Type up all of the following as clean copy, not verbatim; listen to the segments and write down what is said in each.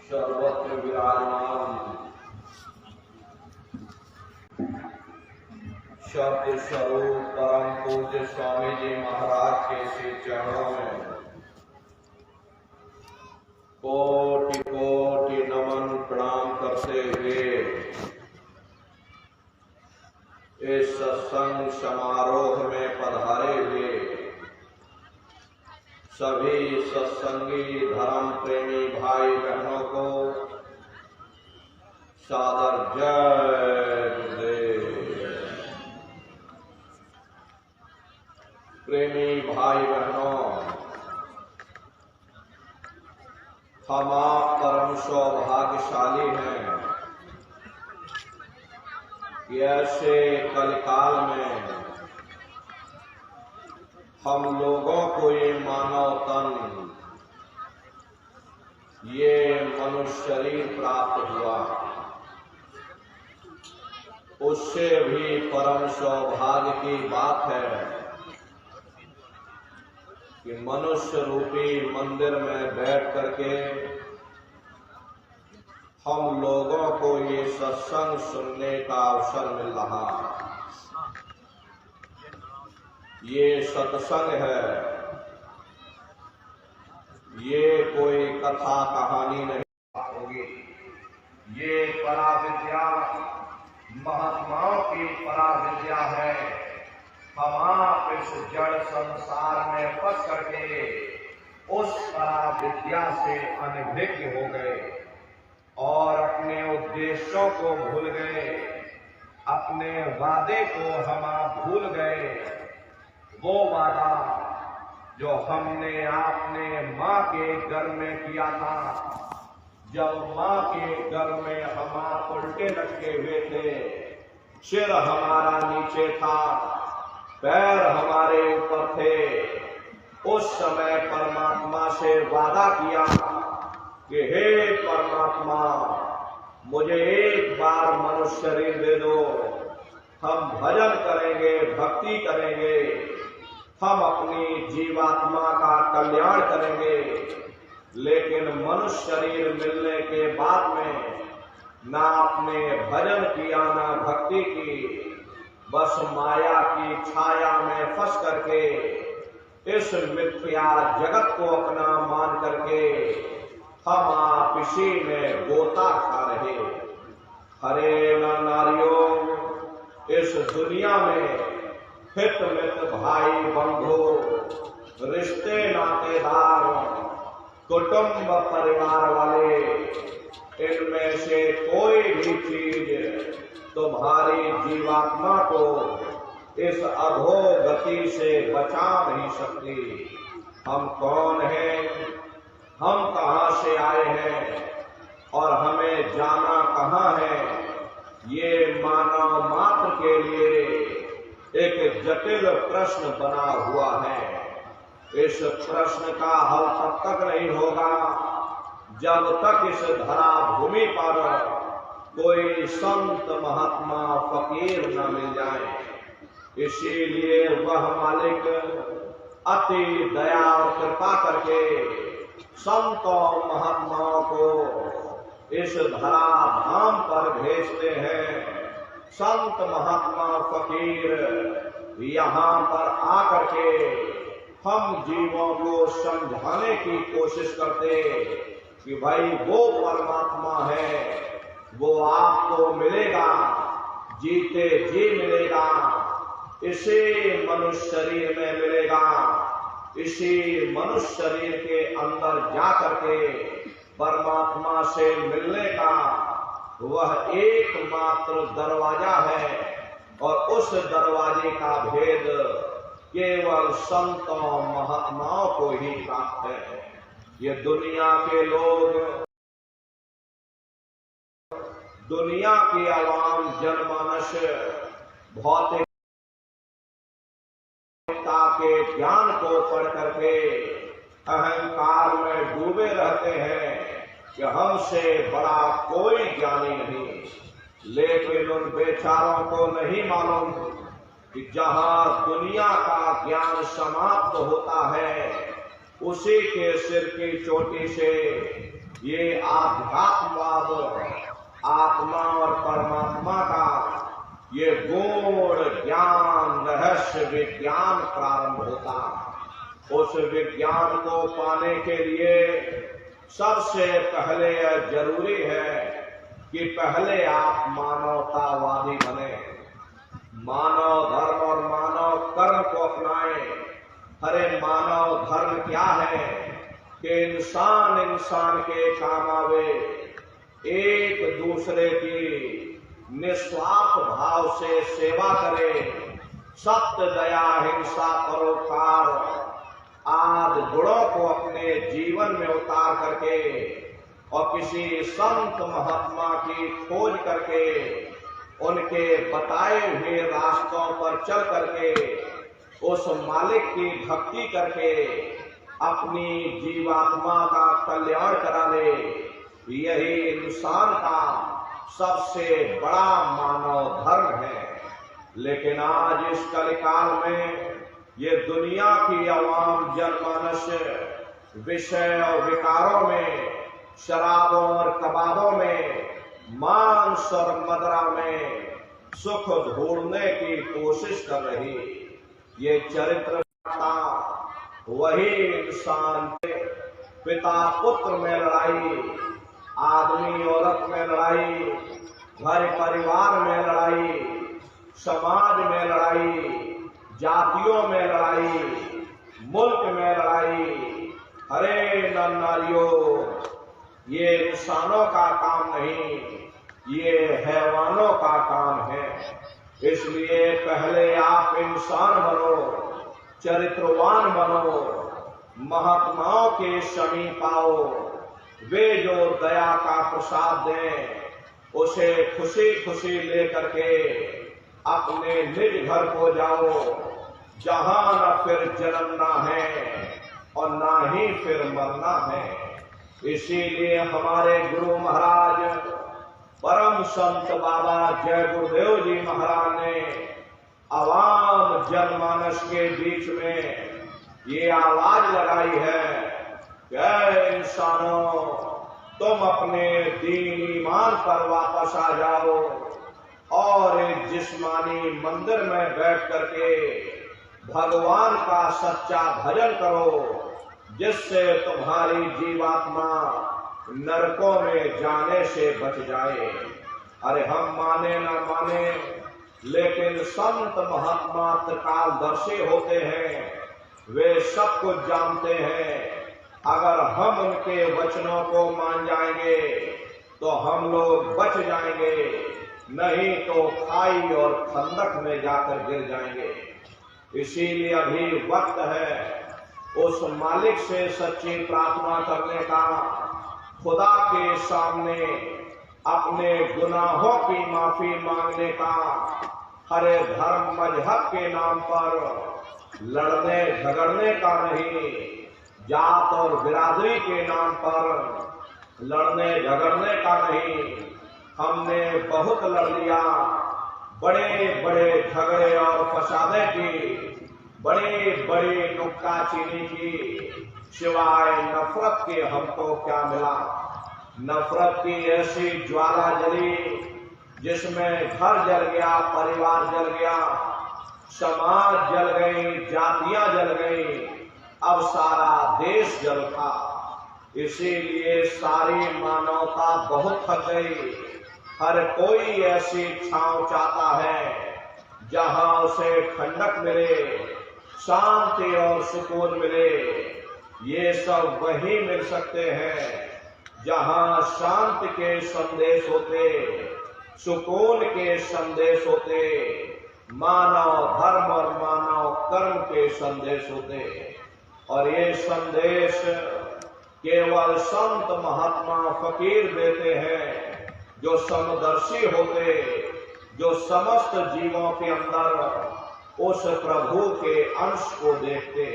सर्वत्र विराजमान शब्द स्वरूप परम पूज्य स्वामी जी महाराज के श्री चरणों में कोटि कोटि नमन प्रणाम करते हुए इस सत्संग समारोह में पधारे हुए सभी सत्संगी धर्म प्रेमी भाई बहनों को सादर जय गुरुदेव। प्रेमी भाई बहनों, हम आप परम सौभाग्यशाली हैं कि ऐसे कलिकाल में हम लोगों को ये मानव तन, ये मनुष्य शरीर प्राप्त हुआ। उससे भी परम सौभाग्य की बात है कि मनुष्य रूपी मंदिर में बैठ करके हम लोगों को ये सत्संग सुनने का अवसर मिल रहा। ये सत्संग है, ये कोई कथा कहानी नहीं होगी। ये पराविद्या महात्माओं की पराविद्या है। हम आप इस जड़ संसार में फंस करके उस पराविद्या से अनभिज्ञ हो गए और अपने उद्देश्यों को भूल गए, अपने वादे को हम आप भूल गए। वो वादा जो हमने आपने माँ के गर्भ में किया था, जब माँ के गर्भ में हम आप उल्टे लटके हुए थे, सिर हमारा नीचे था, पैर हमारे ऊपर थे, उस समय परमात्मा से वादा किया कि हे परमात्मा, मुझे एक बार मनुष्य शरीर दे दो, हम भजन करेंगे, भक्ति करेंगे, हम अपनी जीवात्मा का कल्याण करेंगे। लेकिन मनुष्य शरीर मिलने के बाद में ना आपने भजन किया, ना भक्ति की, बस माया की छाया में फंस करके इस मिथ्या जगत को अपना मान करके हम आप इसी में गोता खा रहे। हरे नारियों, इस दुनिया में हित मित भाई बंधु, रिश्ते नातेदार, कुटुंब परिवार वाले, इनमें से कोई भी चीज तुम्हारी जीवात्मा को इस अधोगति से बचा नहीं सकती। हम कौन हैं, हम कहां से आए हैं और हमें जाना कहां है, ये मानव मात्र के लिए एक जटिल प्रश्न बना हुआ है। इस प्रश्न का हल तब तक नहीं होगा जब तक इस धरा भूमि पर कोई संत महात्मा फकीर न मिल जाए। इसीलिए वह मालिक अति दया और कृपा करके संतों महात्माओं को इस धरा धाम पर भेजते हैं। संत महात्मा फकीर यहाँ पर आकर के हम जीवों को समझाने की कोशिश करते कि भाई वो परमात्मा है, वो आपको मिलेगा, जीते जी मिलेगा, इसी मनुष्य शरीर में मिलेगा। इसी मनुष्य शरीर के अंदर जा करके परमात्मा से मिलने का वह एकमात्र दरवाजा है और उस दरवाजे का भेद केवल संतों महात्माओं को ही प्राप्त है। ये दुनिया के लोग, दुनिया की आवाम जनमानस भौतिकता के ज्ञान को पढ़ करके अहंकार में डूबे रहते हैं कि हमसे बड़ा कोई ज्ञानी नहीं। लेकिन उन बेचारों को नहीं मालूम कि जहां दुनिया का ज्ञान समाप्त होता है, उसी के सिर की चोटी से ये आध्यात्मवाद, आत्मा और परमात्मा का ये गूढ़ ज्ञान, रहस्य विज्ञान प्रारंभ होता। उस विज्ञान को पाने के लिए सबसे पहले यह जरूरी है कि पहले आप मानवतावादी बने, मानव धर्म और मानव कर्म को अपनाएं। अरे मानव धर्म क्या है कि इंसान इंसान के काम आवे, एक दूसरे की निस्वार्थ भाव से सेवा करे, सत्य दया हिंसा परोपकार आदि गुणों को अपने जीवन में उतार करके और किसी संत महात्मा की खोज करके उनके बताए हुए रास्तों पर चल करके उस मालिक की भक्ति करके अपनी जीवात्मा का कल्याण करा ले, यही इंसान का सबसे बड़ा मानव धर्म है। लेकिन आज इस कलिकाल में ये दुनिया की आवाम जनमानस विषय और विकारों में, शराबों और कबाबों में, मांस और मदिरा में सुख ढूंढने की कोशिश कर रही। ये चरित्र वही इंसान के पिता पुत्र में लड़ाई, आदमी औरत में लड़ाई, घर परिवार में लड़ाई, समाज में लड़ाई, जातियों में लड़ाई, मुल्क में लड़ाई। अरे नर नारियों, ये इंसानों का काम नहीं, ये हैवानों का काम है। इसलिए पहले आप इंसान बनो, चरित्रवान बनो, महात्माओं के समीप आओ। वे जो दया का प्रसाद दें उसे खुशी खुशी लेकर के अपने निज घर को जाओ, जहां न फिर जन्मना है और ना ही फिर मरना है। इसीलिए हमारे गुरु महाराज परम संत बाबा जय गुरुदेव जी महाराज ने आवाम जनमानस के बीच में ये आवाज लगाई है कि इंसानों, तुम अपने दीन ईमान पर वापस आ जाओ और एक जिस्मानी मंदिर में बैठ करके भगवान का सच्चा भजन करो, जिससे तुम्हारी जीवात्मा नरकों में जाने से बच जाए। अरे हम माने न माने, लेकिन संत महात्मा त्रिकालदर्शी होते हैं, वे सब कुछ जानते हैं। अगर हम उनके वचनों को मान जाएंगे तो हम लोग बच जाएंगे, नहीं तो खाई और खंदक में जाकर गिर जाएंगे। इसीलिए अभी वक्त है उस मालिक से सच्ची प्रार्थना करने का, खुदा के सामने अपने गुनाहों की माफी मांगने का। हरे धर्म मजहब के नाम पर लड़ने झगड़ने का नहीं, जात और बिरादरी के नाम पर लड़ने झगड़ने का नहीं। हमने बहुत लड़ लिया, बड़े बड़े झगड़े और फसादे की, बड़ी बड़ी नुक्ताचीनी की, सिवाय नफरत के हमको क्या मिला। नफरत की ऐसी ज्वाला जली जिसमें घर जल गया, परिवार जल गया, समाज जल गई, जातियां जल गई, अब सारा देश जल था। इसीलिए सारी मानवता बहुत थक गई। हर कोई ऐसी छांव चाहता है जहां उसे ठंडक मिले, शांति और सुकून मिले। ये सब वही मिल सकते हैं जहां शांति के संदेश होते, सुकून के संदेश होते, मानव धर्म और मानव कर्म के संदेश होते। और ये संदेश केवल संत महात्मा फकीर देते हैं, जो समदर्शी होते, जो समस्त जीवों के अंदर उस प्रभु के अंश को देखते।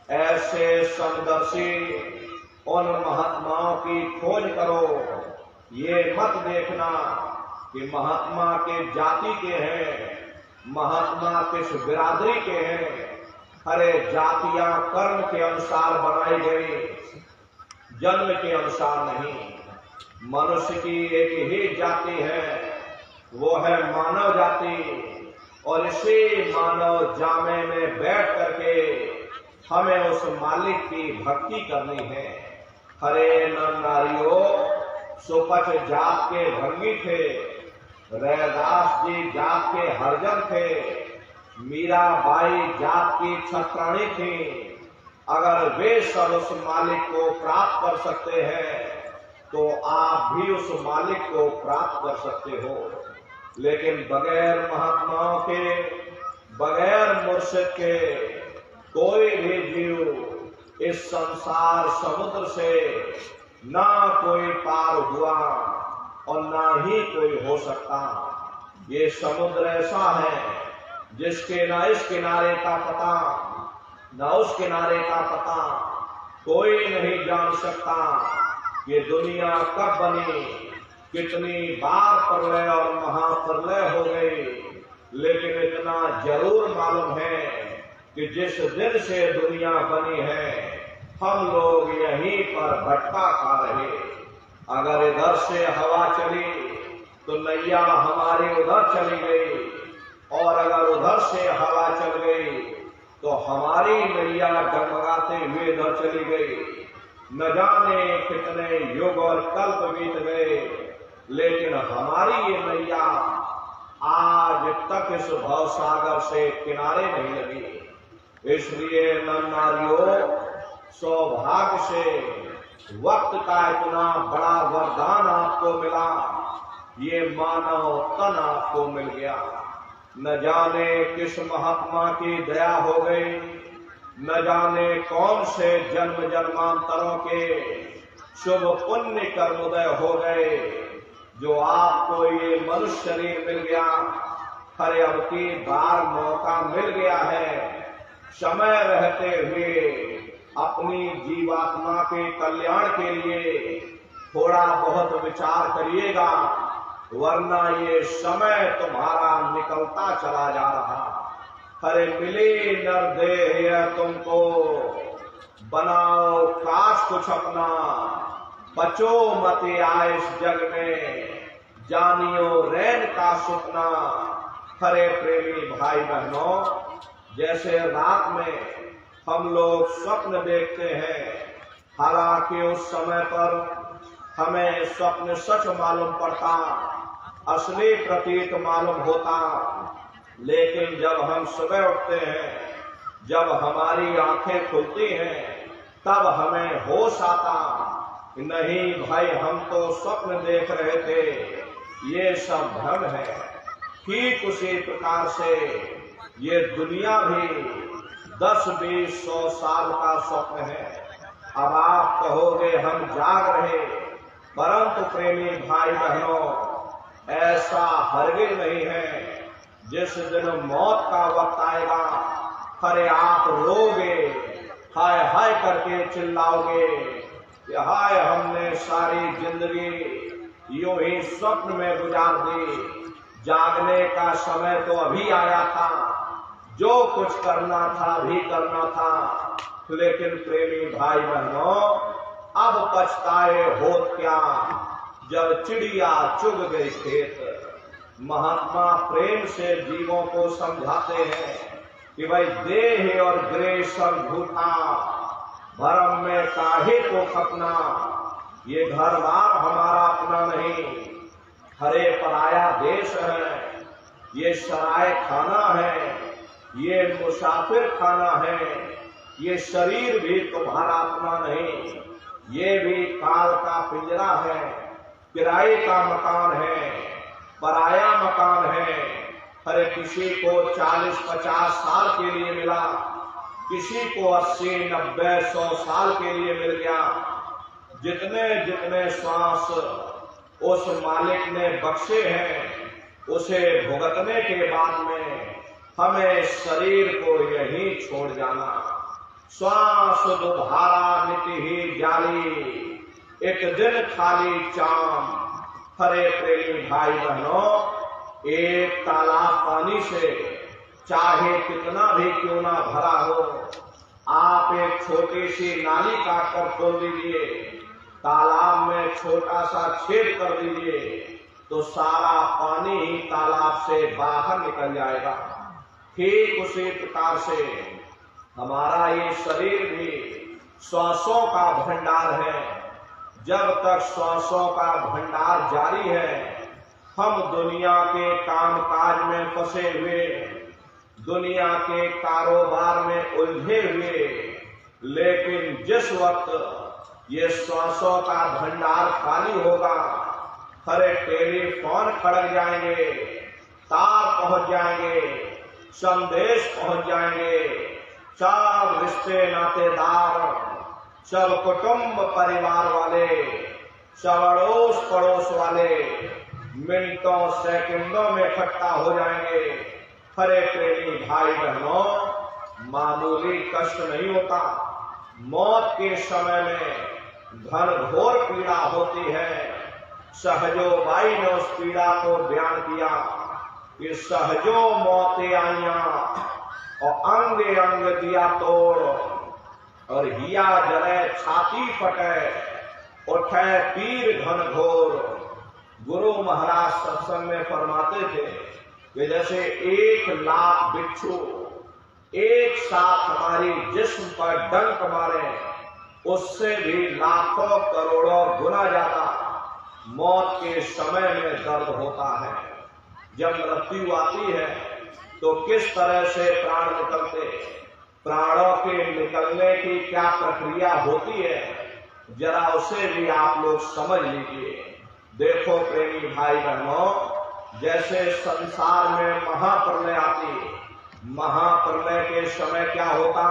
ऐसे समदर्शी उन महात्माओं की खोज करो। ये मत देखना कि महात्मा के जाति के हैं, महात्मा किस बिरादरी के हैं। अरे जातियां कर्म के अनुसार बनाई गई, जन्म के अनुसार नहीं। मनुष्य की एक ही जाति है, वो है मानव जाति। और इसी मानव जामे में बैठ करके हमें उस मालिक की भक्ति करनी है। हरे नर नारियों, सुपच जात के भंगी थे, रैदास जी जात के हरजन थे, मीराबाई जात की छत्राणी थी। अगर वे सब उस मालिक को प्राप्त कर सकते हैं तो आप भी उस मालिक को प्राप्त कर सकते हो। लेकिन बगैर महात्माओं के, बगैर मुर्शिद के कोई भी जीव इस संसार समुद्र से ना कोई पार हुआ और ना ही कोई हो सकता। ये समुद्र ऐसा है जिसके ना इस किनारे का पता ना उस किनारे का पता कोई नहीं जान सकता। ये दुनिया कब बनी, कितनी बार प्रलय और महाप्रलय हो गई, लेकिन इतना जरूर मालूम है कि जिस दिन से दुनिया बनी है हम लोग यहीं पर भटका खा रहे। अगर इधर से हवा चली तो नैया हमारी उधर चली गई, और अगर उधर से हवा चल गई तो हमारी नैया डगमगाते हुए इधर चली गई। न जाने कितने युग और कल्प बीत गए, लेकिन हमारी ये नैया आज तक इस भवसागर से किनारे नहीं लगी। इसलिए नर नारियों, सौभाग्य से वक्त का इतना बड़ा वरदान आपको मिला, ये मानव तन आपको मिल गया। न जाने किस महात्मा की दया हो गई, न जाने कौन से जन्म जन्मांतरों के शुभ पुण्य कर्मोदय हो गए जो आपको ये मनुष्य शरीर मिल गया। हर अब की बार मौका मिल गया है, समय रहते हुए अपनी जीवात्मा के कल्याण के लिए थोड़ा बहुत विचार करिएगा, वरना ये समय तुम्हारा निकलता चला जा रहा। हरे मिले नर देह तुमको, बनाओ काश कुछ अपना, बचो मत आए इस जग में, जानियो रैन का सुपना। हरे प्रेमी भाई बहनों, जैसे रात में हम लोग स्वप्न देखते हैं, हालांकि उस समय पर हमें स्वप्न सच मालूम पड़ता, असली प्रतीत मालूम होता, लेकिन जब हम सुबह उठते हैं, जब हमारी आंखें खुलती हैं, तब हमें होश आता, नहीं भाई हम तो स्वप्न देख रहे थे, ये सब भ्रम है। ठीक उसी प्रकार से ये दुनिया भी 10-20-100 साल का स्वप्न है। अब आप कहोगे हम जाग रहे, परंतु प्रेमी भाई बहनों, ऐसा हरगिज नहीं है। जिस दिन मौत का वक्त आएगा, हरे आप रोगे, हाय हाय करके चिल्लाओगे कि हाय हमने सारी जिंदगी यूं ही स्वप्न में गुजार दी, जागने का समय तो अभी आया था, जो कुछ करना था भी करना था। लेकिन प्रेमी भाई बहनों, अब पछताए होत क्या, जब चिड़िया चुग गई खेत। महात्मा प्रेम से जीवों को समझाते हैं कि भाई देह और ग्रह सब झूठा, भरम में काहे को खपना, ये घर बार हमारा अपना नहीं, हरे पराया देश है, ये सराय खाना है, ये मुसाफिर खाना है, ये शरीर भी तुम्हारा अपना नहीं, ये भी काल का पिंजरा है, किराए का मकान है, पराया मकान है। हर किसी को 40-50 साल के लिए मिला, किसी को 80-90-100 साल के लिए मिल गया। जितने जितने श्वास उस मालिक ने बख्शे हैं, उसे भुगतने के बाद में हमें शरीर को यहीं छोड़ जाना। श्वास दुधारा निति ही जाली, एक दिन खाली चाम। हरे प्रेमी भाई बहनों, एक तालाब पानी से चाहे कितना भी क्यों ना भरा हो, आप एक छोटी सी नाली काट कर खोल दीजिए, तालाब में छोटा सा छेद कर दीजिए, तो सारा पानी ही तालाब से बाहर निकल जाएगा। ठीक उसी प्रकार से हमारा ये शरीर भी श्वासों का भंडार है। जब तक श्वासों का भंडार जारी है, हम दुनिया के कामकाज में फंसे हुए, दुनिया के कारोबार में उलझे हुए, लेकिन जिस वक्त ये श्वासों का भंडार खाली होगा, हरे टेलीफोन खड़क जाएंगे, तार पहुंच जाएंगे, संदेश पहुंच जाएंगे, सब रिश्ते नातेदार, सब कुटुंब परिवार वाले, सब अड़ोस पड़ोस वाले मिनटों सेकंडों में इकट्ठा हो जाएंगे। हरे प्रेमी भाई बहनों, मामूली कष्ट नहीं होता। मौत के समय में घनघोर पीड़ा होती है। सहजो बाई ने उस पीड़ा को बयान किया कि सहजो मौतें आइया और अंग अंग दिया तोड़, और हिया जले छाती फटे, उठे पीर घनघोर। गुरु महाराज सत्संग में फरमाते थे कि जैसे 1,00,000 बिच्छू एक साथ हमारी जिस्म पर डंक मारे, उससे भी लाखों करोड़ों गुना ज्यादा मौत के समय में दर्द होता है। जब मृत्यु आती है तो किस तरह से प्राण निकलते, प्राणों के निकलने की क्या प्रक्रिया होती है, जरा उसे भी आप लोग समझ लीजिए। देखो प्रेमी भाई बहनों, जैसे संसार में महाप्रलय आती, महाप्रलय के समय क्या होता,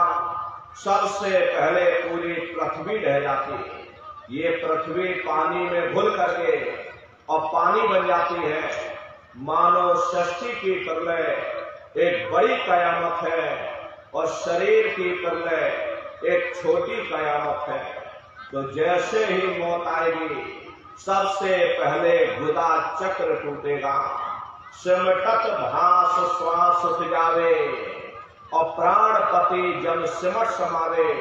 सबसे पहले पूरी पृथ्वी ढह जाती। ये पृथ्वी पानी में घुल करके और पानी बन जाती है। मानव सृष्टि की प्रलय एक बड़ी कयामत है और शरीर की प्रलय एक छोटी कयामत है। तो जैसे ही मौत आएगी, सबसे पहले गुदा चक्र टूटेगा, सिमटत भास श्वास उठ जावे और प्राणपति जब सिमट समावे।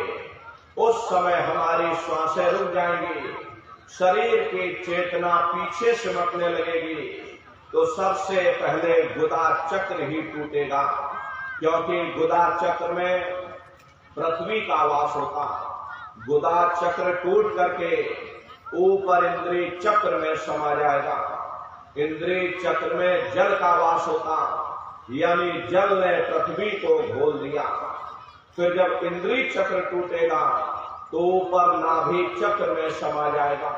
उस समय हमारी श्वासें रुक जाएंगी, शरीर की चेतना पीछे सिमटने लगेगी, तो सबसे पहले गुदा चक्र ही टूटेगा। क्योंकि गुदा चक्र में पृथ्वी का वास होता। गुदा चक्र टूट करके ऊपर इंद्रिय चक्र में समा जाएगा। इंद्रिय चक्र में जल का वास होता, यानी जल ने पृथ्वी को घोल दिया। फिर जब इंद्रिय चक्र टूटेगा तो ऊपर नाभि चक्र में समा जाएगा।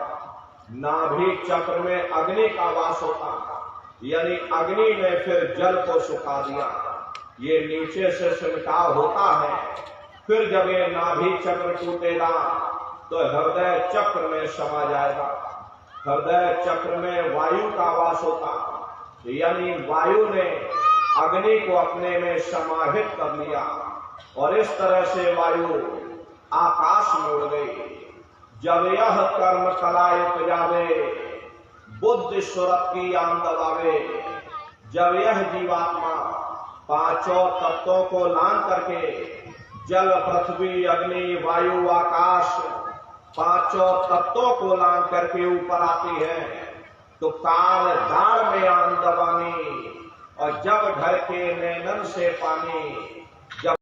नाभि चक्र में अग्नि का वास होता, यानी अग्नि ने फिर जल को सुखा दिया। ये नीचे से सिमटाव होता है। फिर जब ये नाभि चक्र टूटेगा तो हृदय चक्र में समा जाएगा। हृदय चक्र में वायु का वास होता, यानी वायु ने अग्नि को अपने में समाहित कर लिया और इस तरह से वायु आकाश में उड़ गई। जब यह कर्म कलाए उपजावे, बुद्धि सुरत की आम दबावे। जब यह जीवात्मा पांचों तत्वों को लान करके जल, पृथ्वी, अग्नि, वायु, आकाश, पांचों तत्वों को लान करके ऊपर आती है, तो काल दाड़ में आन दबानी और जब ढल के नैनन से पानी,